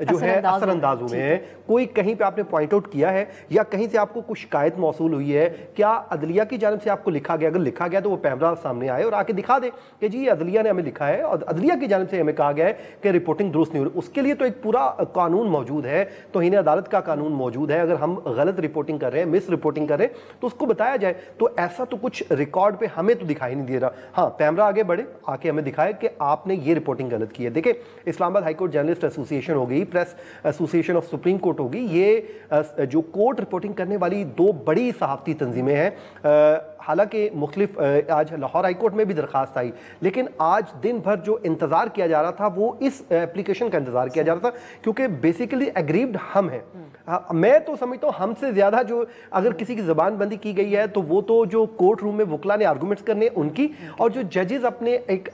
جو ہے اثر انداز ہوئے ہیں. کوئی کہیں پہ آپ نے پوائنٹ آؤٹ کیا ہے یا کہیں سے آپ کو کچھ شکایت موصول ہوئی ہے؟ کیا عدلیہ کی جانب سے آپ کو لکھا گیا؟ اگر لکھا گیا تو وہ پیمرا سامنے آئے اور آ کے دکھا دے کہ جی عدلیہ نے ہمیں لکھا ہے اور عدلیہ کی جانب سے ہمیں کہا گیا ہے کہ رپورٹنگ درست نہیں ہو رہی. اس کے لیے تو ایک پورا قانون موجود ہے, توہین عدالت کا قانون موجود ہے. اگر ہم غلط رپورٹنگ کر رہے ہیں, مس رپورٹنگ کر رہے ہیں, تو اس کو بتایا جائے. تو ایسا تو کچھ ریکارڈ پہ ہمیں تو دکھائی نہیں دے رہا. ہاں پیمرا آگے بڑھے, آ کے ہمیں دکھائے کہ آپ نے یہ رپورٹنگ غلط کی ہے. دیکھیں اسلام آباد ہائی کورٹ جرنلسٹ ایسوسی ایشن ہو گئی, پریس ایسوسی ایشن آف سپریم کورٹ ہوگی, یہ جو کورٹ رپورٹنگ کرنے والی دو بڑی صحافتی تنظیمیں ہیں. حالانکہ مختلف آج لاہور ہائی کورٹ میں بھی درخواست آئی, لیکن آج دن بھر جو انتظار کیا جا رہا تھا وہ اس اپلیکیشن کا انتظار کیا جا رہا تھا, کیونکہ بیسیکلی ایگریوڈ ہم ہیں. میں تو سمجھتا ہوں ہم سے زیادہ جو اگر کسی کی زبان بندی کی گئی ہے تو وہ تو جو کورٹ روم میں وکلا نے آرگومنٹس کرنے ان کی, اور جو ججز اپنے ایک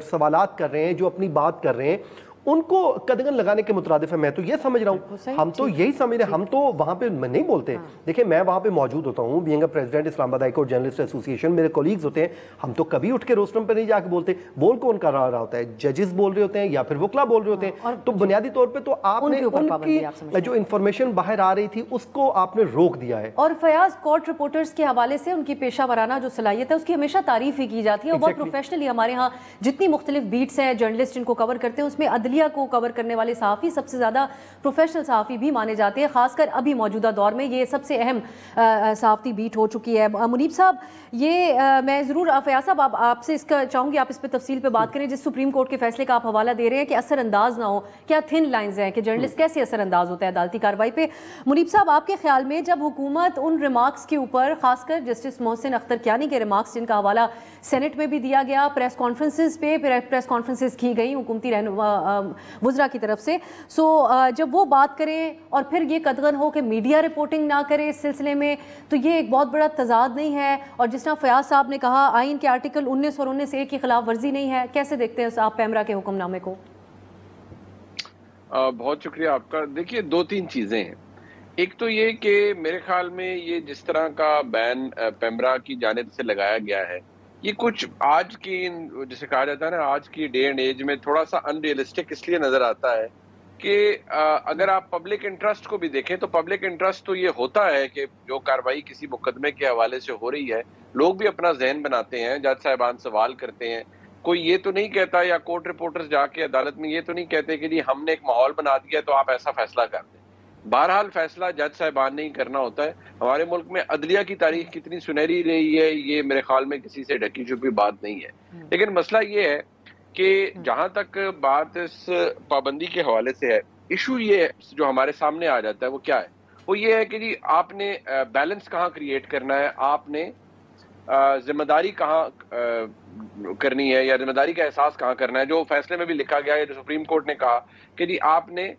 سوالات کر رہے ہیں, جو اپنی بات کر رہے ہیں, ان کو قدغن لگانے کے مترادف ہے. میں تو یہ سمجھ رہا ہوں, ہم تو یہی سمجھ رہے ہیں, ہم تو وہاں پہ نہیں بولتے. دیکھیں میں وہاں پہ موجود ہوتا ہوں, بینگ اے پریزیڈنٹ اسلام آباد ہائی کورٹ جرنلسٹ ایسوسی ایشن, میرے کولیگز ہوتے ہیں, ہم تو کبھی اٹھ کے روسٹرم پہ نہیں جا کے بولتے. بول کون کر رہا ہوتا ہے؟ ججز بول رہے ہوتے ہیں یا پھر وکلا بول رہے ہوتے ہیں. تو بنیادی طور پہ تو آپ نے ان کی جو انفارمیشن باہر آ رہی تھی اس کو آپ نے روک دیا ہے. اور فیاض, کورٹ رپورٹرز کے حوالے سے ان کی پیشہ ورانہ جو صلاحیت ہے اس کی ہمیشہ تعریف ہی کی جاتی ہے, اور بہت پروفیشنلی ہمارے ہاں جتنی مختلف بیٹس ہیں جرنلسٹ ان کو کور کرتے ہیں, اس میں عدلیہ کو کور کرنے والے صحافی سب سے زیادہ پروفیشنل صحافی بھی مانے جاتے ہیں. خاص کر ابھی موجودہ دور میں یہ سب سے اہم صحافتی بیٹ ہو چکی ہے. منیب صاحب, یہ میں ضرور فیاض صاحب آپ سے اس کا چاہوں گی آپ اس پہ تفصیل پہ بات کریں. جس سپریم کورٹ کے فیصلے کا آپ حوالہ دے رہے ہیں کہ اثر انداز نہ ہو, کیا تھن لائنز ہیں کہ جرنلسٹ کیسے اثر انداز ہوتا ہے عدالتی کارروائی پہ. منیب صاحب, آپ کے خیال میں جب حکومت ان ریمارکس کے اوپر, خاص کر جسٹس محسن اختر کیانی کے ریمارکس جن کا حوالہ سینٹ میں بھی دیا گیا, پریس کانفرنسز کی گئی حکومتی وزراء کی طرف سے, سو جب وہ بات کریں اور پھر یہ قدغن ہو کہ میڈیا رپورٹنگ نہ کرے اس سلسلے میں, تو یہ ایک بہت بڑا تضاد نہیں ہے؟ اور جس طرح فیاض صاحب نے کہا آئین کے آرٹیکل 19 اور 19(1) کی خلاف ورزی نہیں ہے, کیسے دیکھتے ہیں آپ پیمرا کے حکم نامے کو؟ بہت شکریہ آپ کا. دیکھیے دو تین چیزیں ہیں. ایک تو یہ کہ میرے خیال میں یہ جس طرح کا بین پیمرا کی جانب سے لگایا گیا ہے, یہ کچھ آج کی جسے کہا جاتا ہے نا آج کی ڈے اینڈ ایج میں تھوڑا سا ان ریئلسٹک اس لیے نظر آتا ہے کہ اگر آپ پبلک انٹرسٹ کو بھی دیکھیں تو پبلک انٹرسٹ تو یہ ہوتا ہے کہ جو کارروائی کسی مقدمے کے حوالے سے ہو رہی ہے, لوگ بھی اپنا ذہن بناتے ہیں, جج صاحبان سوال کرتے ہیں. کوئی یہ تو نہیں کہتا, یا کورٹ رپورٹرز جا کے عدالت میں یہ تو نہیں کہتے کہ جی ہم نے ایک ماحول بنا دیا تو آپ ایسا فیصلہ کر دیں. بہرحال فیصلہ جج صاحبان نے ہی کرنا ہوتا ہے. ہمارے ملک میں عدلیہ کی تاریخ کتنی سنہری رہی ہے یہ میرے خیال میں کسی سے ڈھکی چھپی بات نہیں ہے. لیکن مسئلہ یہ ہے کہ جہاں تک بات اس پابندی کے حوالے سے ہے, ایشو یہ جو ہمارے سامنے آ جاتا ہے وہ کیا ہے, وہ یہ ہے کہ جی آپ نے بیلنس کہاں کریٹ کرنا ہے, آپ نے ذمہ داری کہاں کرنی ہے, یا ذمہ داری کا احساس کہاں کرنا ہے. جو فیصلے میں بھی لکھا گیا ہے, جو سپریم کورٹ نے کہا کہ جی آپ نے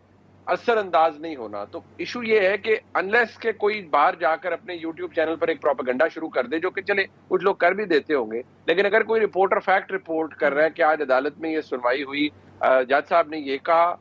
اثر انداز نہیں ہونا. تو ایشو یہ ہے کہ انلیس کہ کوئی باہر جا کر اپنے یوٹیوب چینل پر ایک پروپیگنڈا شروع کر دے, جو کہ چلے کچھ لوگ کر بھی دیتے ہوں گے, لیکن اگر کوئی رپورٹر فیکٹ رپورٹ کر رہا ہے کہ آج عدالت میں یہ سنوائی ہوئی, جج صاحب نے یہ کہا,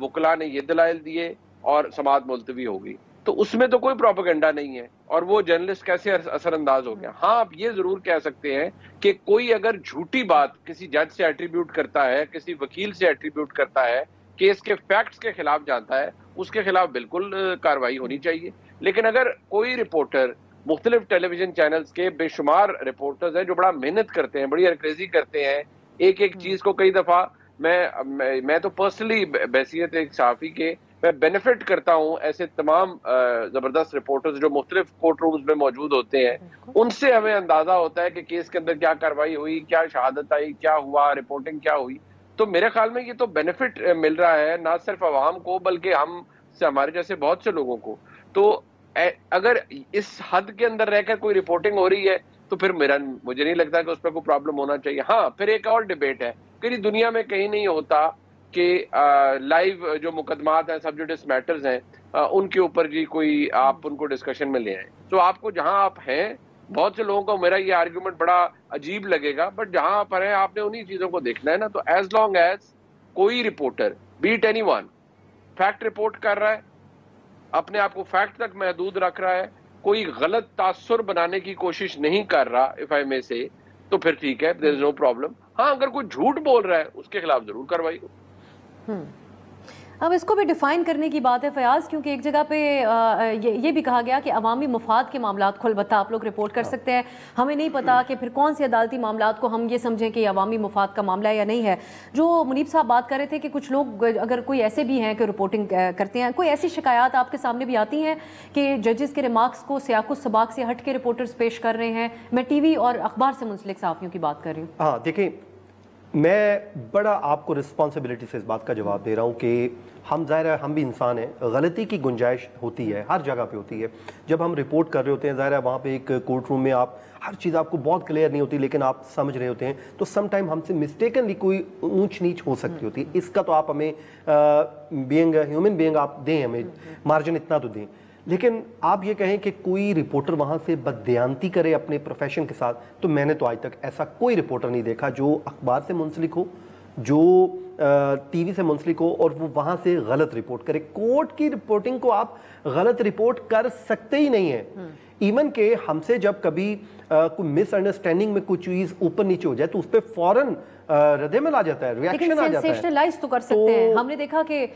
وکلا نے یہ دلائل دیے اور سماعت ملتوی ہو گئی, تو اس میں تو کوئی پروپیگنڈا نہیں ہے, اور وہ جرنلسٹ کیسے اثر انداز ہو گیا. ہاں آپ یہ ضرور کہہ سکتے ہیں کہ کوئی اگر جھوٹی بات کسی جج سے ایٹریبیوٹ کرتا ہے, کسی وکیل سے ایٹریبیوٹ کرتا ہے, کیس کے فیکٹس کے خلاف جاتا ہے, اس کے خلاف بالکل کارروائی ہونی چاہیے. لیکن اگر کوئی رپورٹر, مختلف ٹیلی ویژن چینلز کے بے شمار رپورٹرز ہیں جو بڑا محنت کرتے ہیں, بڑی انکریزی کرتے ہیں, ایک ایک چیز کو کئی دفعہ میں تو پرسنلی بحیثیت ایک صحافی کے میں بینیفٹ کرتا ہوں ایسے تمام زبردست رپورٹرز جو مختلف کورٹ رومز میں موجود ہوتے ہیں. ان سے ہمیں اندازہ ہوتا ہے کہ کیس کے اندر کیا کارروائی ہوئی, کیا شہادت آئی, کیا ہوا, رپورٹنگ کیا ہوئی. تو میرے خیال میں یہ تو بینیفٹ مل رہا ہے نہ صرف عوام کو بلکہ ہم سے ہمارے جیسے بہت سے لوگوں کو. تو اگر اس حد کے اندر رہ کر کوئی رپورٹنگ ہو رہی ہے تو پھر مجھے نہیں لگتا کہ اس پہ کوئی پرابلم ہونا چاہیے. ہاں پھر ایک اور ڈیبیٹ ہے کہ دنیا میں کہیں نہیں ہوتا کہ لائیو جو مقدمات ہیں, سب جوڈس میٹرز ہیں, ان کے اوپر جی کوئی آپ ان کو ڈسکشن میں لے آئیں. تو آپ کو جہاں آپ ہیں, بہت سے لوگوں کو میرا یہ آرگیومنٹ بڑا عجیب لگے گا, بٹ جہاں آپ ہیں آپ نے انہی چیزوں کو دیکھنا ہے نا. تو ایز لانگ ایز کوئی reporter bat any one fact report کر رہا ہے, اپنے آپ کو فیکٹ تک محدود رکھ رہا ہے, کوئی غلط تاثر بنانے کی کوشش نہیں کر رہا اف آئی مے سے, تو پھر ٹھیک ہے, دیر از نو پرابلم. ہاں اگر کوئی جھوٹ بول رہا ہے اس کے خلاف ضرور کارروائی ہو. اب اس کو بھی ڈیفائن کرنے کی بات ہے فیاض، کیونکہ ایک جگہ پہ یہ بھی کہا گیا کہ عوامی مفاد کے معاملات کو البتہ آپ لوگ رپورٹ کر سکتے ہیں، ہمیں نہیں پتا کہ پھر کون سے عدالتی معاملات کو ہم یہ سمجھیں کہ عوامی مفاد کا معاملہ ہے یا نہیں ہے۔ جو منیب صاحب بات کر رہے تھے کہ کچھ لوگ اگر کوئی ایسے بھی ہیں کہ رپورٹنگ کرتے ہیں، کوئی ایسی شکایات آپ کے سامنے بھی آتی ہیں کہ ججز کے ریمارکس کو سیاق و سباق سے ہٹ کے رپورٹرز پیش کر رہے ہیں؟ میں ٹی وی اور اخبار سے منسلک صحافیوں کی بات کر رہی ہوں۔ ہاں دیکھیں، میں بڑا آپ کو رسپانسبلٹی سے اس بات کا جواب دے رہا ہوں کہ ہم ظاہر ہے ہم بھی انسان ہیں، غلطی کی گنجائش ہوتی ہے، ہر جگہ پہ ہوتی ہے۔ جب ہم رپورٹ کر رہے ہوتے ہیں، ظاہر ہے وہاں پہ ایک کورٹ روم میں آپ ہر چیز آپ کو بہت کلیئر نہیں ہوتی، لیکن آپ سمجھ رہے ہوتے ہیں، تو سم ٹائم ہم سے مسٹیکنلی کوئی اونچ نیچ ہو سکتی ہوتی ہے۔ اس کا تو آپ ہمیں بینگ ہیومن بینگ آپ دیں، ہمیں مارجن اتنا تو دیں۔ لیکن آپ یہ کہیں کہ کوئی رپورٹر وہاں سے بددیانتی کرے اپنے پروفیشن کے ساتھ، تو میں نے تو آج تک ایسا کوئی رپورٹر نہیں دیکھا جو اخبار سے منسلک ہو، جو ٹی وی سے منسلک ہو اور وہ وہاں سے غلط رپورٹ کرے۔ کورٹ کی رپورٹنگ کو آپ غلط رپورٹ کر سکتے ہی نہیں ہیں۔ ایون کہ ہم سے جب کبھی کوئی مس انڈرسٹینڈنگ میں کوئی چیز اوپر نیچے ہو جائے تو اس پہ فوراً رد عمل آ جاتا ہے، ریاکشن آ جاتا ہے۔ سینسیشنلائز تو کر سکتے ہیں۔ ہم نے دیکھا کہ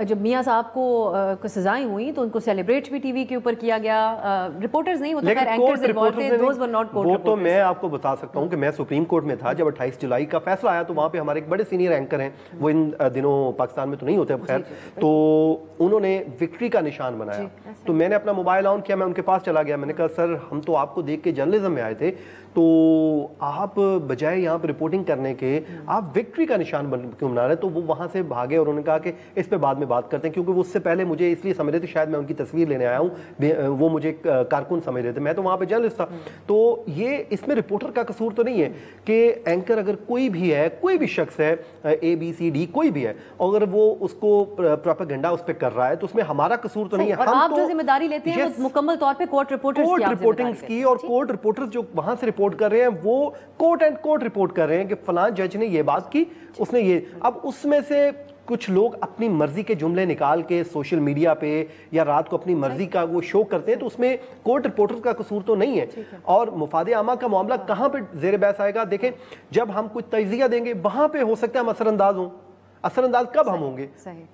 جب میاں صاحب کو سزائیں ہوئیں تو ان کو سیلیبریٹ بھی ٹی وی کے اوپر کیا گیا۔ رپورٹرز نہیں ہوتے، خیر اینکرز انوالوڈ تھے، those were not court reporters. وہ تو میں آپ کو بتا سکتا ہوں کہ میں سپریم کورٹ میں تھا جب 28 جولائی کا فیصلہ آیا، تو وہاں پہ ہمارے ایک بڑے سینئر اینکر ہیں، وہ ان دنوں پاکستان میں تو نہیں ہوتے اب خیر، تو انہوں نے وکٹری کا نشان بنایا۔ تو میں نے اپنا موبائل آن کیا، میں ان کے پاس چلا گیا، میں نے کہا سر ہم تو آپ کو دیکھ کے جرنلزم میں آئے تھے، تو آپ بجائے یہاں پہ رپورٹنگ کرنے کے آپ وکٹری کا نشان کیوں بنا رہے ہیں؟ تو وہ وہاں سے بھاگے اور انہوں نے کہا کہ اس پہ بعد میں بات کرتے ہیں، کیونکہ وہ اس سے پہلے مجھے اس لیے سمجھ رہے تھے شاید میں ان کی تصویر لینے آیا ہوں، وہ مجھے کارکن سمجھ رہے تھے، میں تو وہاں پہ جرنلسٹ تھا۔ تو یہ اس میں رپورٹر کا قصور تو نہیں ہے کہ اینکر اگر کوئی بھی ہے، کوئی بھی شخص ہے، اے بی سی ڈی کوئی بھی ہے، اگر وہ اس کو پروپیگنڈا اس پہ کر رہا ہے تو اس میں ہمارا قصور تو نہیں ہے۔ آپ جو ذمہ داری لیتے ہیں وہ مکمل طور پہ کورٹ رپورٹنگز کی، اور کورٹ رپورٹرز جو وہاں سے رپورٹ کر رہے ہیں وہ کورٹ اینڈ کورٹ رپورٹ کر رہے ہیں کہ فلاں جج نے یہ بات کی، اس نے یہ۔ اب اس میں سے کچھ لوگ اپنی مرضی کے جملے نکال کے سوشل میڈیا پہ یا رات کو اپنی مرضی کا وہ شو کرتے ہیں، تو اس میں کورٹ رپورٹرز کا قصور تو نہیں ہے۔ اور مفاد عامہ کا معاملہ کہاں پہ زیر بحث آئے گا؟ دیکھیں، جب ہم کچھ تجزیہ دیں گے وہاں پہ ہو سکتا ہے ہم اثر انداز ہوں۔ اثر انداز کب ہم ہوں گے؟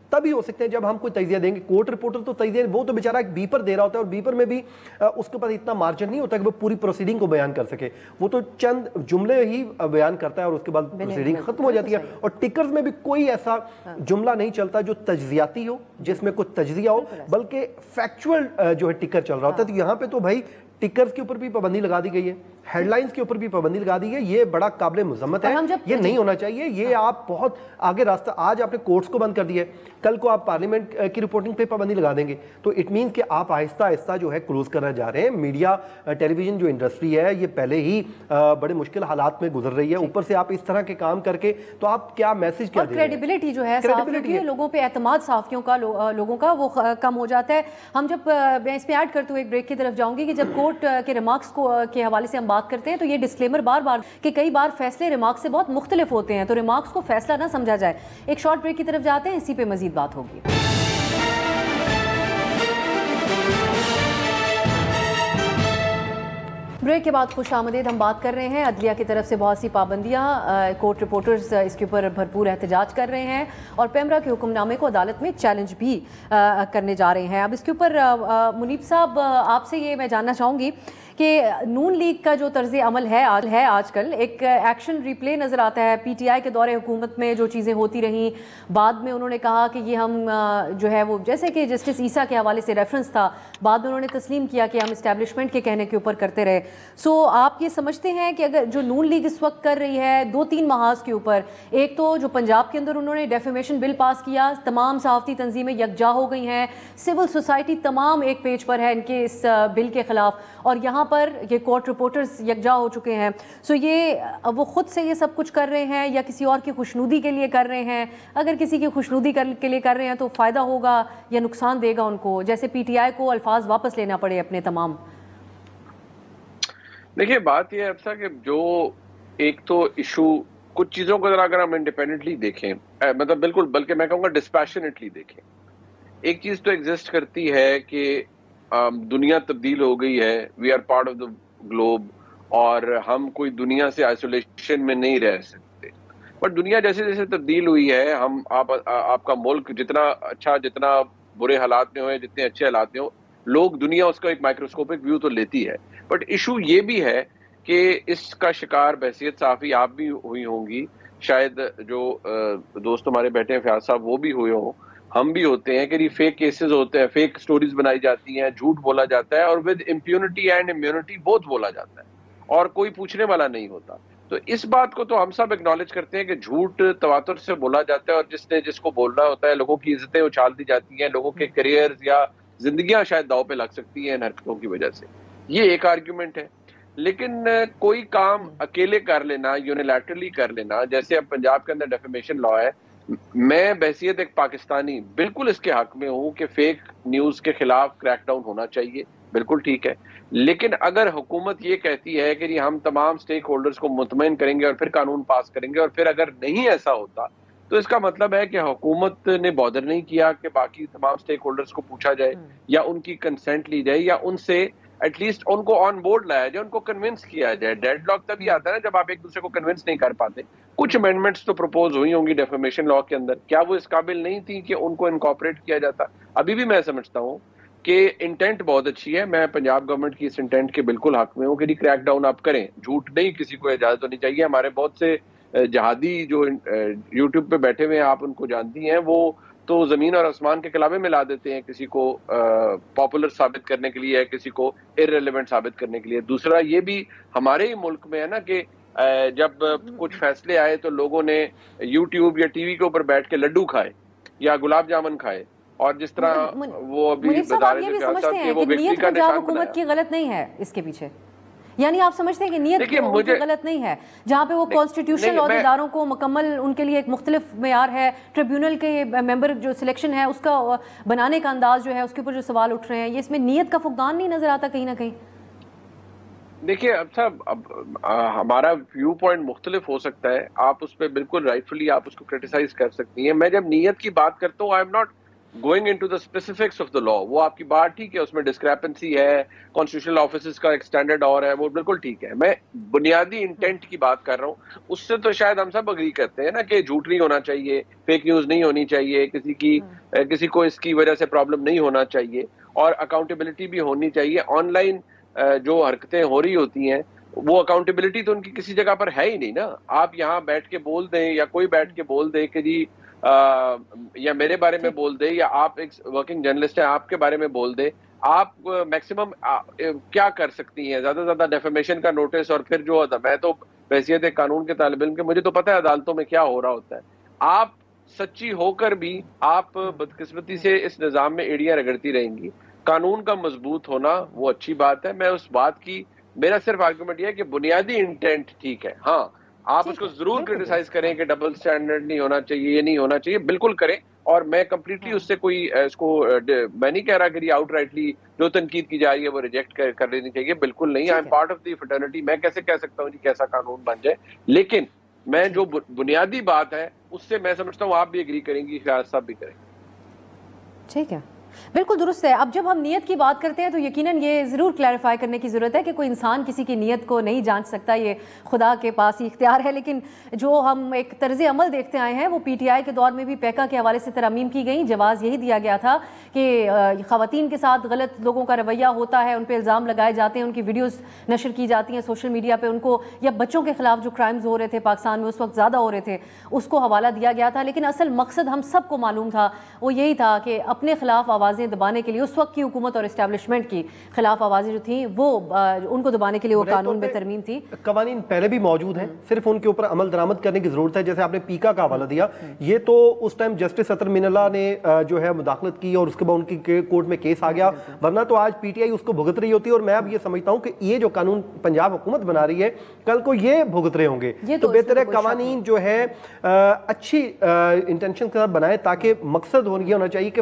تبھی ہو سکتے ہیں جب ہم کوئی تجزیہ دیں گے۔ کورٹ رپورٹر تو تجزیہ وہ تو بیچارہ ایک بیپر دے رہا ہوتا ہے، اور بیپر میں بھی اس کے پاس اتنا مارجن نہیں ہوتا کہ وہ پوری پروسیڈنگ کو بیان کر سکے، وہ تو چند جملے ہی بیان کرتا ہے اور اس کے بعد پروسیڈنگ ختم ہو جاتی ہے۔ اور ٹکرز میں بھی کوئی ایسا جملہ نہیں چلتا جو تجزیاتی ہو، جس میں کوئی تجزیہ ہو، بلکہ فیکچول جو ہے ٹکر چل رہا ہوتا ہے۔ تو یہاں پہ تو بھائی ٹکرز کے اوپر بھی پابندی لگا دی گئی ہے، ہیڈ لائنز کے اوپر بھی پابندی لگا دی گئی ہے۔ یہ بڑا قابل مذمت ہے، یہ نہیں ہونا چاہیے۔ یہ آپ بہت آگے راستہ، آج آپ نے کورٹس کو بند کر دیا ہے، کل کو آپ پارلیمنٹ کی رپورٹنگ پہ پابندی لگا دیں گے، تو اٹ مینس کہ آپ آہستہ آہستہ جو ہے کلوز کرنا جا رہے ہیں۔ میڈیا ٹیلی ویژن جو انڈسٹری ہے یہ پہلے ہی بڑے مشکل حالات میں گزر رہی ہے، اوپر سے آپ اس طرح کے کام کر کے تو آپ کیا میسج کیا دے رہے ہیں؟ کریڈیبلٹی جو ہے صحافیوں کی، لوگوں پہ اعتماد صحافیوں کا، لوگوں کا وہ کم ہو جاتا ہے۔ ہم جب میں اس میں ایڈ کرتے ہوئے ایک بریک کی طرف جاؤں گی کہ جب کورٹ کے ریمارکس کے حوالے سے ہم بات کرتے ہیں تو یہ ڈسکلیمر بار بار کہ کئی بار فیصلے ریمارکس سے بہت مختلف ہوتے ہیں، تو ریمارکس کو فیصلہ نہ سمجھا جائے۔ ایک شارٹ بریک کی طرف جاتے ہیں، اسی پہ مزید بات ہوگی۔ بریک کے بعد خوش آمدید۔ ہم بات کر رہے ہیں عدلیہ کی طرف سے بہت سی پابندیاں، کورٹ رپورٹرز اس کے اوپر بھرپور احتجاج کر رہے ہیں اور پیمرا کے حکم نامے کو عدالت میں چیلنج بھی کرنے جا رہے ہیں۔ اب اس کے اوپر منیب صاحب آپ سے یہ میں جاننا چاہوں گی کہ نون لیگ کا جو طرز عمل ہے آج کل ایک ایکشن ریپلے نظر آتا ہے۔ پی ٹی آئی کے دور حکومت میں جو چیزیں ہوتی رہیں، بعد میں انہوں نے کہا کہ یہ ہم جو ہے وہ جیسے کہ جسٹس عیسیٰ کے حوالے سے ریفرنس تھا، بعد میں انہوں نے تسلیم کیا کہ ہم اسٹیبلشمنٹ کے کہنے کے اوپر کرتے رہے۔ سو آپ یہ سمجھتے ہیں کہ اگر جو نون لیگ اس وقت کر رہی ہے دو تین محاذ کے اوپر، ایک تو جو پنجاب کے اندر انہوں نے ڈیفیمیشن بل پاس کیا، تمام صحافتی تنظیمیں یکجا ہو گئی ہیں، سول سوسائٹی تمام ایک پیج پر ہے ان کے اس بل کے خلاف، اور یہاں پر یہ کورٹ رپورٹرز یکجا ہو چکے ہیں۔ سو یہ وہ خود سے یہ سب کچھ کر رہے ہیں یا کسی اور کی خوشنودی کے لیے کر رہے ہیں؟ اگر کسی کی خوشنودی کے لیے کر رہے ہیں تو فائدہ ہوگا یا نقصان دے گا ان کو، جیسے پی ٹی آئی کو الفاظ واپس لینا پڑے اپنے تمام؟ دیکھیے بات یہ ہے افسا کہ جو ایک تو ایشو کچھ چیزوں کو اگر ہم انڈیپینڈنٹلی دیکھیں، مطلب بالکل، بلکہ میں کہوں گا ڈسپیشنیٹلی دیکھیں، ایک چیز تو ایگزسٹ کرتی ہے کہ دنیا تبدیل ہو گئی ہے، we are part of the globe, اور ہم کوئی دنیا سے آئسولیشن میں نہیں رہ سکتے۔ بٹ دنیا جیسے جیسے تبدیل ہوئی ہے، آپ کا ملک جتنا اچھا، جتنا برے حالات میں ہوئے، جتنے اچھے حالات میں ہو، لوگ دنیا اس کا ایک مائکروسکوپک ویو تو لیتی ہے. بٹ ایشو یہ بھی ہے کہ اس کا شکار بحثیت صحافی آپ بھی ہوئی ہوں گی، شاید جو دوست ہمارے بیٹھے ہیں فیاض صاحب وہ بھی ہوئے ہوں، ہم بھی ہوتے ہیں کہ یہ فیک کیسز ہوتے ہیں، فیک سٹوریز بنائی جاتی ہیں، جھوٹ بولا جاتا ہے، اور ود امپیونٹی اینڈ امیونٹی بہت بولا جاتا ہے اور کوئی پوچھنے والا نہیں ہوتا. تو اس بات کو تو ہم سب اکنالج کرتے ہیں کہ جھوٹ تواتر سے بولا جاتا ہے، اور جس نے جس کو بولنا ہوتا ہے، لوگوں کی عزتیں اچھال دی جاتی ہیں، لوگوں کے کیریئرز یا زندگیاں شاید داؤ پہ لگ سکتی ہیں ان حرکتوں کی وجہ سے. یہ ایک آرگیومنٹ ہے. لیکن کوئی کام اکیلے کر لینا، یونیلیٹرلی کر لینا، جیسے اب پنجاب کے اندر ڈیفیمیشن لا ہے، میں بحیثیت ایک پاکستانی بالکل اس کے حق میں ہوں کہ فیک نیوز کے خلاف کریک ڈاؤن ہونا چاہیے، بالکل ٹھیک ہے. لیکن اگر حکومت یہ کہتی ہے کہ ہم تمام سٹیک ہولڈرز کو مطمئن کریں گے اور پھر قانون پاس کریں گے، اور پھر اگر نہیں ایسا ہوتا تو اس کا مطلب ہے کہ حکومت نے بادر نہیں کیا کہ باقی تمام سٹیک ہولڈرز کو پوچھا جائے یا ان کی کنسنٹ لی جائے یا ان سے ایٹ لیسٹ ان کو آن بورڈ لایا جائے، ان کو کنونس کیا جائے. ڈیڈ لاک تبھی آتا ہے نا جب آپ ایک دوسرے کو کنونس نہیں کر پاتے. کچھ امینڈمنٹس تو پروپوز ہوئی ہوں گی ڈیفیمیشن لا کے اندر، کیا وہ اس قابل نہیں تھی کہ ان کو انکارپوریٹ کیا جاتا؟ ابھی بھی میں سمجھتا ہوں کہ انٹینٹ بہت اچھی ہے. میں پنجاب گورنمنٹ کی اس انٹینٹ کے بالکل حق میں ہوں کہ کریک ڈاؤن آپ کریں. جھوٹ نہیں کسی کو اجازت ہونی چاہیے. ہمارے بہت سے جہادی جو یوٹیوب پہ بیٹھے ہوئے ہیں، آپ ان کو جانتی ہیں، وہ تو زمین اور آسمان کے کلامے ملا دیتے ہیں کسی کو پاپولر ثابت کرنے کے لیے، کسی کو ارریلیونٹ ثابت کرنے کے لیے. دوسرا یہ بھی ہمارے ہی ملک میں ہے نا کہ جب کچھ فیصلے آئے تو لوگوں نے یوٹیوب یا ٹی وی کے اوپر بیٹھ کے لڈو کھائے یا گلاب جامن کھائے، اور جس طرح وہ ابھی بتا رہے ہیں کہ نیت پنجاب حکومت کی غلط نہیں ہے اس کے پیچھے، یعنی آپ سمجھتے ہیں کہ نیت غلط نہیں ہے، جہاں پہ وہ کانسٹیٹیوشنل عہدیداروں کو مکمل ان کے لیے ایک مختلف معیار ہے، ٹریبیونل کے ممبر جو سلیکشن ہے اس کا بنانے کا انداز جو ہے اس کے اوپر جو سوال اٹھ رہے ہیں، یہ اس میں نیت کا فقدان نہیں نظر آتا کہیں نہ کہیں؟ دیکھیے اب صاحب، اب ہمارا ویو پوائنٹ مختلف ہو سکتا ہے، آپ اس پہ بالکل رائٹفلی آپ اس کو کرٹیسائز کر سکتی ہیں. میں جب نیت کی بات کرتا ہوں، I am not going into the specifics of the law. وہ آپ کی بات ٹھیک ہے، اس میں ڈسکریپنسی ہے، کانسٹیٹیوشنل آفیسز کا ایک سٹینڈرڈ اور ہے، وہ بالکل ٹھیک ہے. میں بنیادی انٹینٹ کی بات کر رہا ہوں. اس سے تو شاید ہم سب اگری کرتے ہیں نا کہ جھوٹ نہیں ہونا چاہیے، فیک نیوز نہیں ہونی چاہیے، کسی کو اس کی وجہ سے پرابلم نہیں ہونا چاہیے، اور اکاؤنٹیبلٹی بھی ہونی چاہیے. آن لائن جو حرکتیں ہو رہی ہوتی ہیں، وہ اکاؤنٹیبلٹی تو ان کی کسی جگہ پر ہے ہی نہیں نا. آپ یہاں بیٹھ کے بول دیں یا کوئی بیٹھ کے بول دے کہ جی یا میرے بارے میں بول دے، یا آپ ایک ورکنگ جرنلسٹ ہیں آپ کے بارے میں بول دے، آپ میکسیمم کیا کر سکتی ہیں؟ زیادہ سے زیادہ ڈیفیمیشن کا نوٹس، اور پھر جو میں تو بحیثیت ایک قانون کے طالب علم کے مجھے تو پتہ ہے عدالتوں میں کیا ہو رہا ہوتا ہے. آپ سچی ہو کر بھی آپ بدقسمتی سے اس نظام میں ایڑیاں رگڑتی رہیں گی. قانون کا مضبوط ہونا وہ اچھی بات ہے. میں اس بات کی، میرا صرف آرگومنٹ یہ ہے کہ بنیادی انٹینٹ ٹھیک ہے. ہاں آپ اس کو ضرور کرٹیسائز کریں کہ ڈبل سٹینڈرڈ نہیں ہونا چاہیے، یہ نہیں ہونا چاہیے، بالکل کریں. اور میں کمپلیٹلی اس سے کوئی اس کو میں نہیں کہہ رہا کہ آؤٹ رائٹلی جو تنقید کی جا رہی ہے وہ ریجیکٹ کر لینی چاہیے، بالکل نہیں. I am part of the fraternity. میں کیسے کہہ سکتا ہوں جی کیسا قانون بن جائے؟ لیکن میں جو بنیادی بات ہے اس سے میں سمجھتا ہوں آپ بھی اگری کریں گی، فیاض صاحب بھی کریں گے. ٹھیک ہے، بالکل درست ہے. اب جب ہم نیت کی بات کرتے ہیں تو یقیناً یہ ضرور کلیریفائی کرنے کی ضرورت ہے کہ کوئی انسان کسی کی نیت کو نہیں جانچ سکتا، یہ خدا کے پاس ہی اختیار ہے. لیکن جو ہم ایک طرز عمل دیکھتے آئے ہیں وہ پی ٹی آئی کے دور میں بھی پیکا کے حوالے سے ترامیم کی گئیں. جواز یہی دیا گیا تھا کہ خواتین کے ساتھ غلط لوگوں کا رویہ ہوتا ہے، ان پہ الزام لگائے جاتے ہیں، ان کی ویڈیوز نشر کی جاتی ہیں سوشل میڈیا پہ، ان کو یا بچوں کے خلاف جو کرائمز ہو رہے تھے پاکستان میں اس وقت زیادہ ہو رہے تھے اس کو حوالہ دیا گیا تھا. لیکن اصل مقصد ہم سب کو معلوم تھا، وہ یہی تھا کہ اپنے خلاف آوازیں دبانے کے لیے اس وقت کی حکومت اور اسٹیبلشمنٹ کی خلاف آوازیں جو تھیں وہ ان کو دبانے کے لیے وہ قانون میں ترمیم تھی. قوانین پہلے بھی موجود ہیں، صرف ان کے اوپر عمل درآمد کرنے کی ضرورت ہے. جیسے آپ نے پیکا کا حوالہ دیا، یہ تو اس ٹائم جسٹس اطہر من اللہ نے جو ہے مداخلت کی اور اس کے بعد ان کی کورٹ میں کیس آ گیا، ورنہ تو آج پی ٹی آئی اس کو بھگت رہی ہوتی. اور میں اب یہ سمجھتا ہوں کہ یہ جو قانون پنجاب حکومت بنا رہی ہے کل کو یہ بھگت رہے ہوں گے. تو بہتر ہے قوانین جو ہے اچھی انٹینشن کے ساتھ بنائے، تاکہ مقصد یہ ہونا چاہیے کہ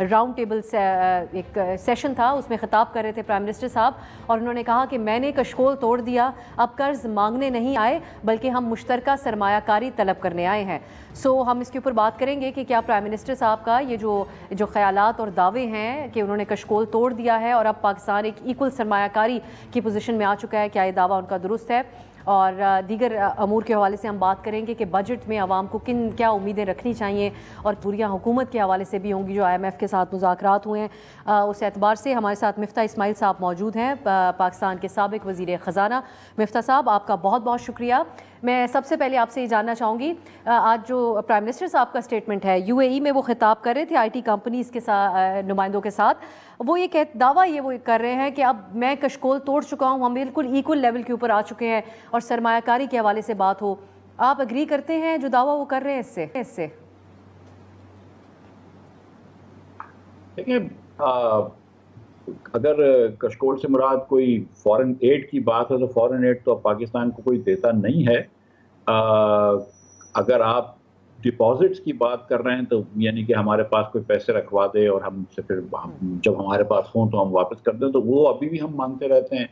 راؤنڈ ٹیبل ایک سیشن تھا، اس میں خطاب کر رہے تھے پرائم منسٹر صاحب، اور انہوں نے کہا کہ میں نے کشکول توڑ دیا، اب قرض مانگنے نہیں آئے بلکہ ہم مشترکہ سرمایہ کاری طلب کرنے آئے ہیں۔ ہم اس کے اوپر بات کریں گے کہ کیا پرائم منسٹر صاحب کا یہ جو خیالات اور دعوے ہیں کہ انہوں نے کشکول توڑ دیا ہے اور اب پاکستان ایک ایکول سرمایہ کاری کی پوزیشن میں آ چکا ہے، کیا یہ دعویٰ ان کا درست ہے؟ اور دیگر امور کے حوالے سے ہم بات کریں گے کہ بجٹ میں عوام کو کیا امیدیں رکھنی چاہیے، اور پوری حکومت کے حوالے سے بھی ہوں گی جو IMF کے ساتھ مذاکرات ہوئے ہیں۔ اس اعتبار سے ہمارے ساتھ مفتاح اسماعیل صاحب موجود ہیں، پاکستان کے سابق وزیر خزانہ۔ مفتاح صاحب، آپ کا بہت بہت شکریہ۔ میں سب سے پہلے آپ سے یہ جاننا چاہوں گی، آج جو پرائم منسٹر صاحب کا اسٹیٹمنٹ ہے، UAE میں وہ خطاب کر رہے تھے IT کمپنیز کے نمائندوں کے ساتھ، وہ یہ دعویٰ وہ کر رہے ہیں کہ اب میں کشکول توڑ چکا ہوں، ہم بالکل ایکول لیول کے اوپر آ چکے ہیں، اور سرمایہ کاری کے حوالے سے بات ہو، آپ اگری کرتے ہیں جو دعویٰ وہ کر رہے ہیں اس سے؟ دیکھیں، اگر کشکول سے مراد کوئی فورن ایڈ کی بات ہے تو فورن ایڈ تو پاکستان کو کوئی دیتا نہیں ہے۔ اگر آپ ڈپازٹس کی بات کر رہے ہیں تو یعنی کہ ہمارے پاس کوئی پیسے رکھوا دے اور ہم سے پھر جب ہمارے پاس ہوں تو ہم واپس کر دیں، تو وہ ابھی بھی ہم مانگتے رہتے ہیں۔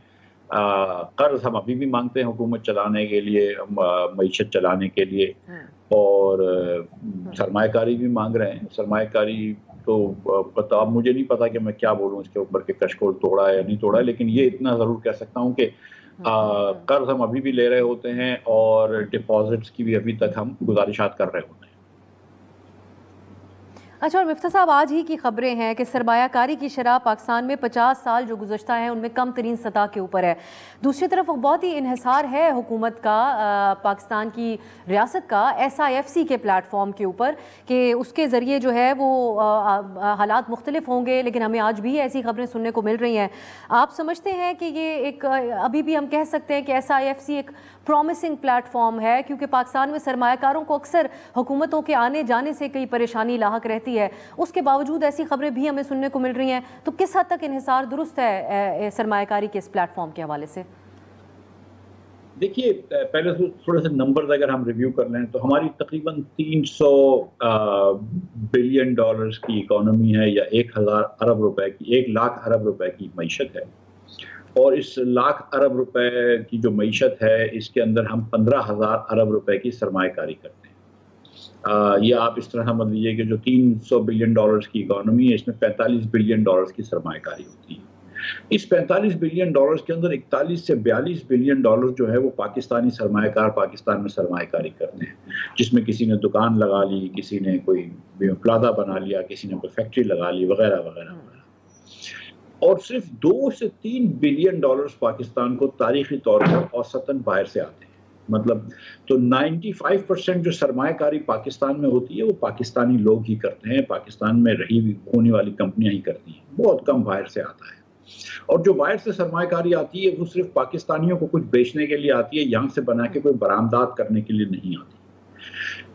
قرض ہم ابھی بھی مانگتے ہیں حکومت چلانے کے لیے، معیشت چلانے کے لیے، اور سرمایہ کاری بھی مانگ رہے ہیں۔ سرمایہ کاری تو اب مجھے نہیں پتا کہ میں کیا بولوں اس کے اوپر کہ کشکول توڑا ہے یا نہیں توڑا ہے، لیکن یہ اتنا ضرور کہہ سکتا ہوں کہ قرض ہم ابھی بھی لے رہے ہوتے ہیں اور ڈپازٹس کی بھی ابھی تک ہم گزارشات کر رہے ہوتے ہیں۔ اچھا، اور مفتاح صاحب، آج ہی کی خبریں ہیں کہ سرمایہ کاری کی شرح پاکستان میں 50 سال جو گزشتہ ہیں ان میں کم ترین سطح کے اوپر ہے۔ دوسری طرف بہت ہی انحصار ہے حکومت کا، پاکستان کی ریاست کا SIFC کے پلیٹ فارم کے اوپر، کہ اس کے ذریعے جو ہے وہ حالات مختلف ہوں گے، لیکن ہمیں آج بھی ایسی خبریں سننے کو مل رہی ہیں۔ آپ سمجھتے ہیں کہ یہ ایک ابھی بھی ہم کہہ سکتے ہیں کہ SIFC ایک پرومسنگ پلیٹ فارم ہے، کیونکہ پاکستان میں سرمایہ کاروں کو اکثر حکومتوں کے آنے جانے سے کئی پریشانی لاحق رہتی ہے، اس کے باوجود ایسی خبریں بھی ہمیں سننے کو مل رہی ہیں، تو کس حد تک انحصار درست ہے سرمایہ کاری کے اس پلیٹ فارم کے حوالے سے؟ دیکھیے، پہلے تھوڑے سے نمبرز اگر ہم ریویو کر لیں تو ہماری تقریباً 300 بلین ڈالرز کی اکانومی ہے، یا 1000 ارب روپے کی، 1 لاکھ ارب روپے کی معیشت ہے، اور اس 1 لاکھ ارب روپے کی جو معیشت ہے اس کے اندر ہم 15,000 ارب روپے کی سرمایہ کاری کرتے ہیں۔ یا آپ اس طرح سمجھ لیجیے کہ جو 300 بلین ڈالرز کی اکانومی ہے اس میں 45 بلین ڈالرز کی سرمایہ کاری ہوتی ہے۔ اس 45 بلین ڈالرز کے اندر 41 سے 42 بلین ڈالر جو ہے وہ پاکستانی سرمایہ کار پاکستان میں سرمایہ کاری کرتے ہیں، جس میں کسی نے دکان لگا لی، کسی نے کوئی پلازا بنا لیا، کسی نے کوئی فیکٹری لگا لی، وغیرہ وغیرہ وغیرہ۔ اور صرف 2 سے 3 بلین ڈالرز پاکستان کو تاریخی طور پر اوسطاً باہر سے آتے ہیں۔ مطلب تو 95% جو سرمایہ کاری پاکستان میں ہوتی ہے وہ پاکستانی لوگ ہی کرتے ہیں، پاکستان میں رہی ہونے والی کمپنیاں ہی کرتی ہیں، بہت کم باہر سے آتا ہے۔ اور جو باہر سے سرمایہ کاری آتی ہے وہ صرف پاکستانیوں کو کچھ بیچنے کے لیے آتی ہے، یہاں سے بنا کے کوئی برآمدات کرنے کے لیے نہیں آتی۔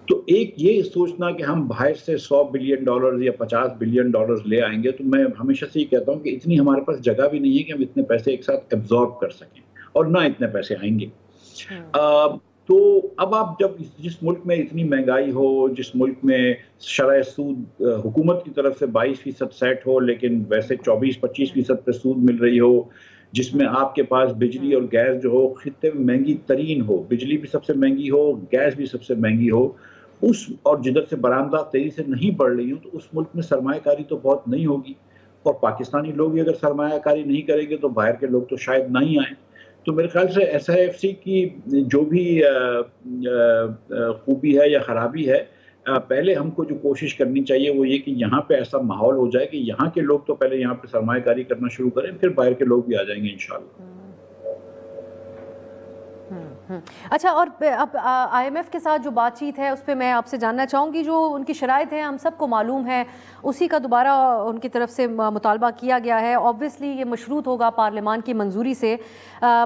تو ایک یہ سوچنا کہ ہم باہر سے 100 بلین ڈالرز یا 50 بلین ڈالرز لے آئیں گے، تو میں ہمیشہ سے یہ کہتا ہوں کہ اتنی ہمارے پاس جگہ بھی نہیں ہے کہ ہم اتنے پیسے ایک ساتھ ایبزارب کر سکیں، اور نہ اتنے پیسے آئیں گے۔ تو اب آپ جب جس ملک میں اتنی مہنگائی ہو، جس ملک میں شرح سود حکومت کی طرف سے 22% سیٹ ہو لیکن ویسے 24-25% پہ سود مل رہی ہو، جس میں آپ کے پاس بجلی اور گیس جو ہو خطے میں مہنگی ترین ہو، بجلی بھی سب سے مہنگی ہو، گیس بھی سب سے مہنگی ہو، اور جدھر سے برآمدات تیزی سے نہیں بڑھ رہی ہوں، تو اس ملک میں سرمایہ کاری تو بہت نہیں ہوگی، اور پاکستانی لوگ ہی اگر سرمایہ کاری نہیں کریں گے تو باہر کے لوگ تو شاید نہ ہی آئیں۔ تو میرے خیال سے SIFC کی جو بھی خوبی ہے یا خرابی ہے، پہلے ہم کو جو کوشش کرنی چاہیے وہ یہ کہ یہاں پہ ایسا ماحول ہو جائے کہ یہاں کے لوگ تو پہلے یہاں پہ سرمایہ کاری کرنا شروع کریں، پھر باہر کے لوگ بھی آ جائیں گے انشاءاللہ۔ اچھا، اور اب IMF کے ساتھ جو بات چیت ہے اس پہ میں آپ سے جاننا چاہوں گی، جو ان کی شرائط ہیں ہم سب کو معلوم ہے، اسی کا دوبارہ ان کی طرف سے مطالبہ کیا گیا ہے۔ اوبویسلی یہ مشروط ہوگا پارلیمان کی منظوری سے۔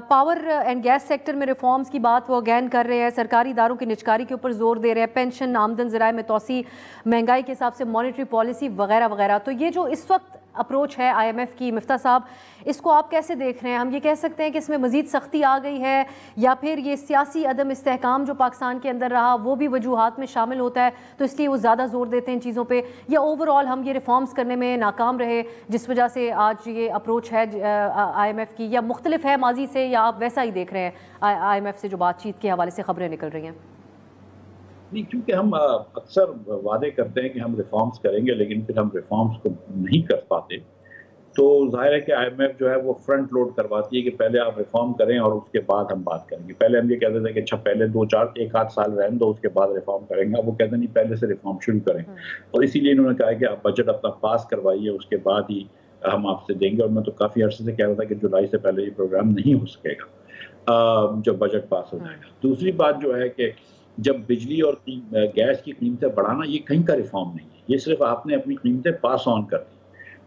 پاور اینڈ گیس سیکٹر میں ریفارمز کی بات وہ اگین کر رہے ہیں، سرکاری اداروں کی نجکاری کے اوپر زور دے رہے ہیں، پینشن، آمدن ذرائع میں توسیع، مہنگائی کے حساب سے مانیٹری پالیسی وغیرہ وغیرہ۔ تو یہ جو اس وقت اپروچ ہے IMF کی، مفتاح صاحب اس کو آپ کیسے دیکھ رہے ہیں؟ ہم یہ کہہ سکتے ہیں کہ اس میں مزید سختی آ گئی ہے، یا پھر یہ سیاسی عدم استحکام جو پاکستان کے اندر رہا وہ بھی وجوہات میں شامل ہوتا ہے تو اس لیے وہ زیادہ زور دیتے ہیں ان چیزوں پہ، یا اوور آل ہم یہ ریفارمز کرنے میں ناکام رہے جس وجہ سے آج یہ اپروچ ہے IMF کی، یا مختلف ہے ماضی سے، یا آپ ویسا ہی دیکھ رہے ہیں IMF سے جو بات چیت کے حوالے سے خبریں نکل رہی ہیں؟ نہیں، کیونکہ ہم اکثر وعدے کرتے ہیں کہ ہم ریفارمز کریں گے لیکن پھر ہم ریفارمز کو نہیں کر پاتے، تو ظاہر ہے کہ IMF جو ہے وہ فرنٹ لوڈ کرواتی ہے کہ پہلے آپ ریفارم کریں اور اس کے بعد ہم بات کریں گے۔ پہلے ہم یہ کہتے تھے کہ اچھا پہلے 1-8 سال رہنے دو، اس کے بعد ریفارم کریں گے۔ اب وہ کہتے ہیں نہیں، پہلے سے ریفارم شروع کریں، اور اسی لیے انہوں نے کہا کہ آپ بجٹ اپنا پاس کروائیے، اس کے بعد ہی ہم آپ سے دیں گے۔ اور میں تو کافی عرصے سے کہہ رہا تھا کہ جولائی سے پہلے یہ پروگرام نہیں ہو سکے گا جب بجٹ پاس ہو جائے گا۔ دوسری بات جو ہے کہ جب بجلی اور گیس کی قیمتیں بڑھانا، یہ کہیں کا ریفارم نہیں ہے، یہ صرف آپ نے اپنی قیمتیں پاس آن کر دی۔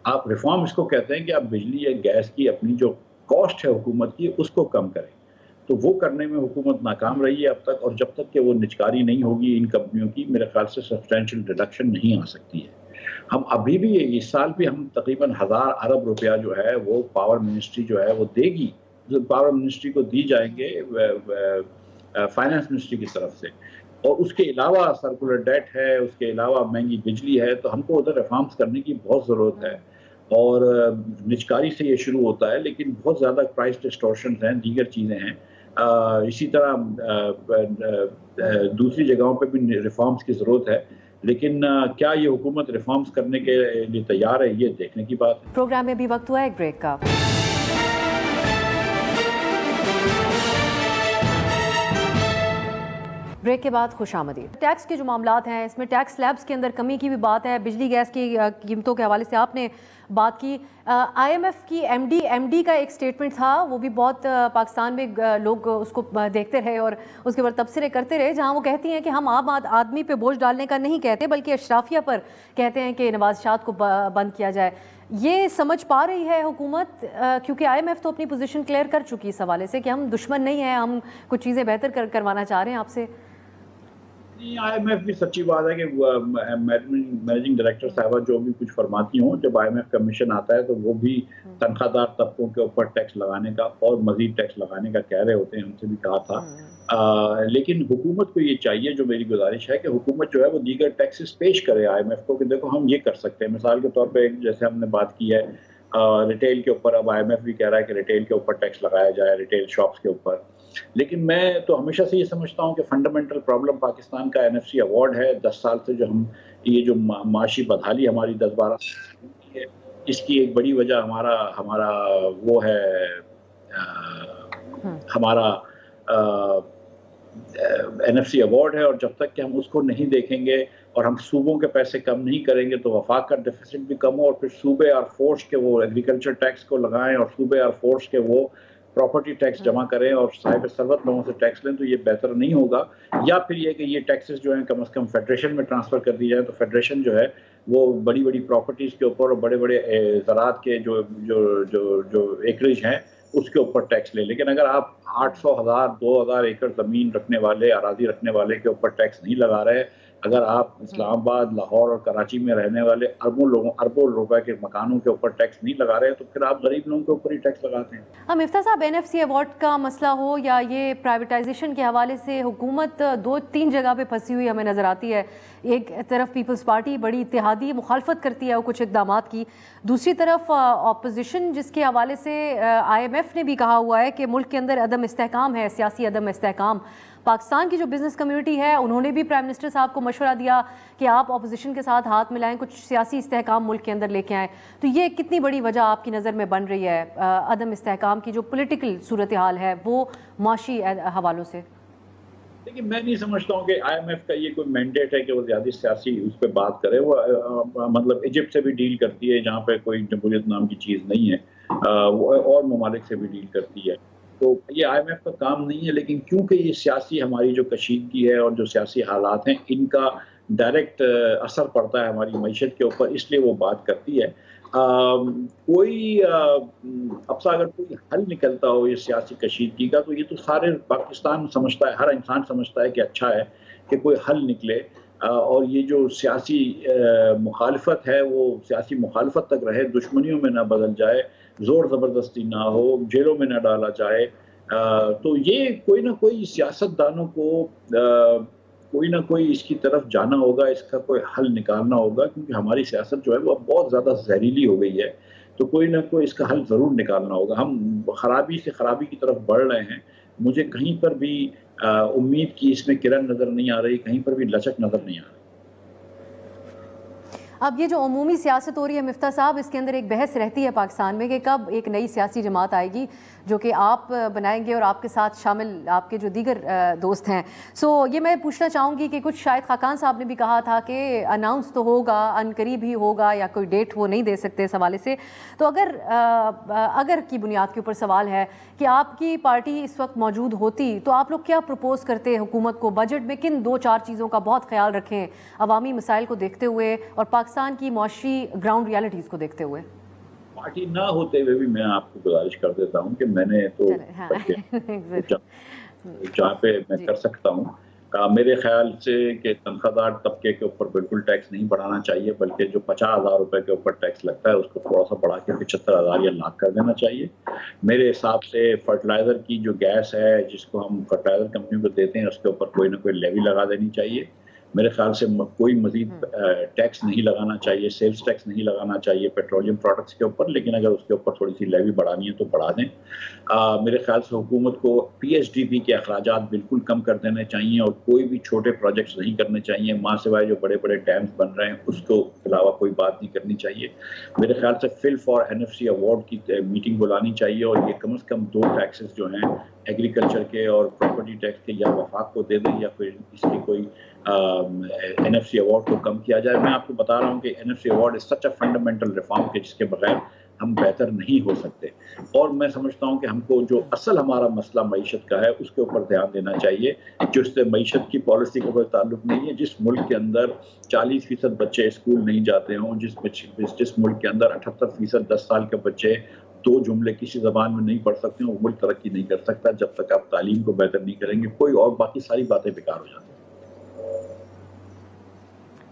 آپ ریفارم اس کو کہتے ہیں کہ آپ بجلی یا گیس کی اپنی جو کاسٹ ہے حکومت کی اس کو کم کریں، تو وہ کرنے میں حکومت ناکام رہی ہے اب تک، اور جب تک کہ وہ نجکاری نہیں ہوگی ان کمپنیوں کی، میرے خیال سے سبسٹینشیل ریڈکشن نہیں آ سکتی ہے۔ ہم ابھی بھی اس سال بھی ہم تقریباً 1000 ارب روپیہ جو ہے وہ پاور منسٹری جو ہے وہ دے گی، پاور منسٹری کو دی جائیں گے فائنانس منسٹری کی طرف سے، اور اس کے علاوہ سرکولر ڈیٹ ہے، اس کے علاوہ مہنگی بجلی ہے، تو ہم کو ادھر ریفارمز کرنے کی بہت ضرورت ہے، اور نجکاری سے یہ شروع ہوتا ہے، لیکن بہت زیادہ پرائس ڈسٹورشنز ہیں، دیگر چیزیں ہیں، اسی طرح دوسری جگہوں پہ بھی ریفارمز کی ضرورت ہے، لیکن کیا یہ حکومت ریفارمز کرنے کے لیے تیار ہے، یہ دیکھنے کی بات ہے۔ پروگرام میں بھی وقت ہوا ایک بریک کا۔ بریک کے بعد خوش آمدید۔ ٹیکس کے جو معاملات ہیں اس میں ٹیکس سلیبس کے اندر کمی کی بھی بات ہے، بجلی گیس کی قیمتوں کے حوالے سے آپ نے بات کی۔ IMF کی ایم ڈی کا ایک سٹیٹمنٹ تھا، وہ بھی بہت پاکستان میں لوگ اس کو دیکھتے رہے اور اس کے بعد تبصرے کرتے رہے، جہاں وہ کہتی ہیں کہ ہم عام آدمی پہ بوجھ ڈالنے کا نہیں کہتے بلکہ اشرافیہ پر کہتے ہیں کہ نوازشات کو بند کیا جائے۔ یہ سمجھ پا رہی ہے حکومت؟ کیونکہ IMF تو اپنی پوزیشن کلیئر کر چکی اس حوالے سے کہ ہم دشمن نہیں ہیں، ہم کچھ چیزیں بہتر کروانا چاہ رہے ہیں آپ سے۔ IMF بھی سچی بات ہے کہ مینیجنگ ڈائریکٹر صاحبہ جو بھی کچھ فرماتی ہوں، جب IMF کا مشن آتا ہے تو وہ بھی تنخواہ دار طبقوں کے اوپر ٹیکس لگانے کا اور مزید ٹیکس لگانے کا کہہ رہے ہوتے ہیں، ہم سے بھی کہا تھا، لیکن حکومت کو یہ چاہیے، جو میری گزارش ہے کہ حکومت جو ہے وہ دیگر ٹیکسز پیش کرے IMF کو کہ دیکھو ہم یہ کر سکتے ہیں۔ مثال کے طور پہ جیسے ہم نے بات کی ہے ریٹیل کے اوپر، اب IMF بھی کہہ رہا ہے کہ ریٹیل کے اوپر ٹیکس لگایا جائے، ریٹیل شاپس کے اوپر، لیکن میں تو ہمیشہ سے یہ سمجھتا ہوں کہ فنڈامنٹل پرابلم پاکستان کا NFC ایوارڈ ہے، 10 سال سے جو ہم یہ جو معاشی بدحالی ہماری 10-12 ہے، اس کی ایک بڑی وجہ ہمارا وہ ہے، ہمارا NFC ایوارڈ ہے، اور جب تک کہ ہم اس کو نہیں دیکھیں گے اور ہم صوبوں کے پیسے کم نہیں کریں گے تو وفاق کا ڈیفیسٹ بھی کم ہو، اور پھر صوبے اور فورس کے وہ ایگریکلچر ٹیکس کو لگائیں اور صوبے اور فورس کے وہ پراپرٹی ٹیکس جمع کریں اور صاحب ثروت لوگوں سے ٹیکس لیں، تو یہ بہتر نہیں ہوگا۔ یا پھر یہ کہ یہ ٹیکسز جو ہیں کم از کم فیڈریشن میں ٹرانسفر کر دی جائیں، تو فیڈریشن جو ہے وہ بڑی بڑی پراپرٹیز کے اوپر اور بڑے بڑے زراعت کے جو ایکریج ہیں اس کے اوپر ٹیکس لے۔ لیکن اگر آپ 800 1000 2000 ایکڑ زمین رکھنے والے، اراضی رکھنے والے کے اوپر ٹیکس نہیں لگا رہے، اگر آپ اسلام آباد، لاہور اور کراچی میں رہنے والے اربوں روپے کے مکانوں کے اوپر ٹیکس نہیں لگا رہے، تو پھر آپ غریب لوگوں کے اوپر ہی ٹیکس لگاتے ہیں۔ مفتاح صاحب، NFC ایوارڈ کا مسئلہ ہو یا یہ پرائیویٹائزیشن کے حوالے سے حکومت 2-3 جگہ پہ پھنسی ہوئی ہمیں نظر آتی ہے۔ ایک طرف پیپلز پارٹی بڑی اتحادی مخالفت کرتی ہے وہ کچھ اقدامات کی، دوسری طرف اپوزیشن جس کے حوالے سے IMF نے بھی کہا ہوا ہے کہ ملک کے اندر عدم استحکام ہے، سیاسی عدم استحکام۔ پاکستان کی جو بزنس کمیونٹی ہے انہوں نے بھی پرائم منسٹر صاحب کو مشورہ دیا کہ آپ اپوزیشن کے ساتھ ہاتھ ملائیں، کچھ سیاسی استحکام ملک کے اندر لے کے آئیں۔ تو یہ کتنی بڑی وجہ آپ کی نظر میں بن رہی ہے عدم استحکام کی جو پولیٹیکل صورتحال ہے وہ معاشی حوالوں سے؟ لیکن میں نہیں سمجھتا ہوں کہ IMF کا یہ کوئی مینڈیٹ ہے کہ وہ زیادہ سیاسی اس پہ بات کرے۔ وہ مطلب ایجپٹ سے بھی ڈیل کرتی ہے جہاں پہ کوئی جمہوریت نام کی چیز نہیں ہے، اور ممالک سے بھی ڈیل کرتی ہے، تو یہ IMF کا کام نہیں ہے۔ لیکن کیونکہ یہ سیاسی ہماری جو کشیدگی ہے اور جو سیاسی حالات ہیں ان کا ڈائریکٹ اثر پڑتا ہے ہماری معیشت کے اوپر، اس لیے وہ بات کرتی ہے۔ کوئی اب سے اگر کوئی حل نکلتا ہو یہ سیاسی کشیدگی کا، تو یہ تو سارے پاکستان سمجھتا ہے، ہر انسان سمجھتا ہے کہ اچھا ہے کہ کوئی حل نکلے، اور یہ جو سیاسی مخالفت ہے وہ سیاسی مخالفت تک رہے، دشمنیوں میں نہ بدل جائے، زور زبردستی نہ ہو، جیلوں میں نہ ڈالا جائے. تو یہ کوئی نہ کوئی سیاستدانوں کو کوئی نہ کوئی اس کی طرف جانا ہوگا، اس کا کوئی حل نکالنا ہوگا، کیونکہ ہماری سیاست جو ہے وہ بہت زیادہ زہریلی ہو گئی ہے. تو کوئی نہ کوئی اس کا حل ضرور نکالنا ہوگا. ہم خرابی سے خرابی کی طرف بڑھ رہے ہیں. مجھے کہیں پر بھی امید کی اس میں کرن نظر نہیں آ رہی، کہیں پر بھی لچک نظر نہیں آ رہی. اب یہ جو عمومی سیاست ہو رہی ہے مفتاح صاحب، اس کے اندر ایک بحث رہتی ہے پاکستان میں کہ کب ایک نئی سیاسی جماعت آئے گی جو کہ آپ بنائیں گے اور آپ کے ساتھ شامل آپ کے جو دیگر دوست ہیں. یہ میں پوچھنا چاہوں گی کہ کچھ شاید خاقان صاحب نے بھی کہا تھا کہ اناؤنس تو ہوگا، ان قریب ہی ہوگا، یا کوئی ڈیٹ وہ نہیں دے سکتے اس حوالے سے. تو اگر کی بنیاد کے اوپر سوال ہے کہ آپ کی پارٹی اس وقت موجود ہوتی تو آپ لوگ کیا پروپوز کرتے حکومت کو؟ بجٹ میں کن 2-4 چیزوں کا بہت خیال رکھیں عوامی مسائل کو دیکھتے ہوئے اور پاکستان کی معاشی گراؤنڈ ریالٹیز کو دیکھتے ہوئے؟ پارٹی نہ ہوتے ہوئے بھی میں آپ کو گزارش کر دیتا ہوں کہ میں نے تو جہاں پہ میں کر سکتا ہوں، میرے خیال سے کہ تنخواہ دار طبقے کے اوپر بالکل ٹیکس نہیں بڑھانا چاہیے، بلکہ جو 50,000 روپے کے اوپر ٹیکس لگتا ہے اس کو تھوڑا سا بڑھا کے 75,000 یا لاکھ کر دینا چاہیے. میرے حساب سے فرٹیلائزر کی جو گیس ہے جس کو ہم فرٹیلائزر کمپنیوں کو دیتے ہیں اس کے اوپر کوئی نہ کوئی لیوی لگا دینی چاہیے. میرے خیال سے کوئی مزید ٹیکس نہیں لگانا چاہیے، سیلز ٹیکس نہیں لگانا چاہیے پیٹرولیم پروڈکٹس کے اوپر، لیکن اگر اس کے اوپر تھوڑی سی لیوی بڑھانی ہے تو بڑھا دیں. میرے خیال سے حکومت کو PHDP کے اخراجات بالکل کم کر دینے چاہیے اور کوئی بھی چھوٹے پروجیکٹس نہیں کرنے چاہیے، ماں سوائے جو بڑے بڑے ڈیمز بن رہے ہیں اس کو علاوہ کوئی بات نہیں کرنی چاہیے. میرے خیال سے فل فار NFC ایوارڈ کی میٹنگ بلانی چاہیے اور یہ کم از کم 2 ٹیکسز جو ہیں ایگریکلچر کے اور پراپرٹی ٹیکس کے یا وفاق کو دے دیں یا پھر اس کی کوئی NFC ایوارڈ کو کم کیا جائے. میں آپ کو بتا رہا ہوں کہ NFC award is such a fundamental reform کہ جس کے بغیر ہم بہتر نہیں ہو سکتے. اور میں سمجھتا ہوں کہ ہم کو جو اصل ہمارا مسئلہ معیشت کا ہے اس کے اوپر دھیان دینا چاہیے، جو اس سے معیشت کی پالیسی کا کوئی تعلق نہیں ہے. جس ملک کے اندر 40% بچے اسکول نہیں جاتے ہوں، جس ملک کے اندر 78% 10 سال کے بچے 2 جملے کسی زبان میں نہیں پڑھ سکتے ہیں، وہ ملک ترقی نہیں کر سکتا. جب تک آپ تعلیم کو بہتر نہیں کریں گے کوئی اور باقی ساری باتیں بیکار ہو جاتی ہیں.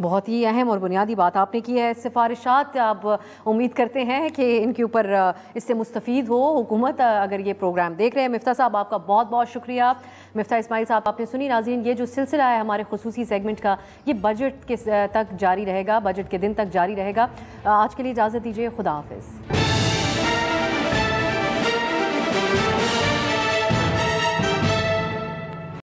بہت ہی اہم اور بنیادی بات آپ نے کی ہے. سفارشات آپ امید کرتے ہیں کہ ان کے اوپر اس سے مستفید ہو حکومت اگر یہ پروگرام دیکھ رہے ہیں. مفتاح صاحب آپ کا بہت بہت شکریہ. مفتاح اسماعیل صاحب آپ نے سنی. ناظرین یہ جو سلسلہ ہے ہمارے خصوصی سیگمنٹ کا یہ بجٹ کے تک جاری رہے گا، بجٹ کے دن تک جاری رہے گا. آج کے لیے اجازت دیجیے. خدا حافظ.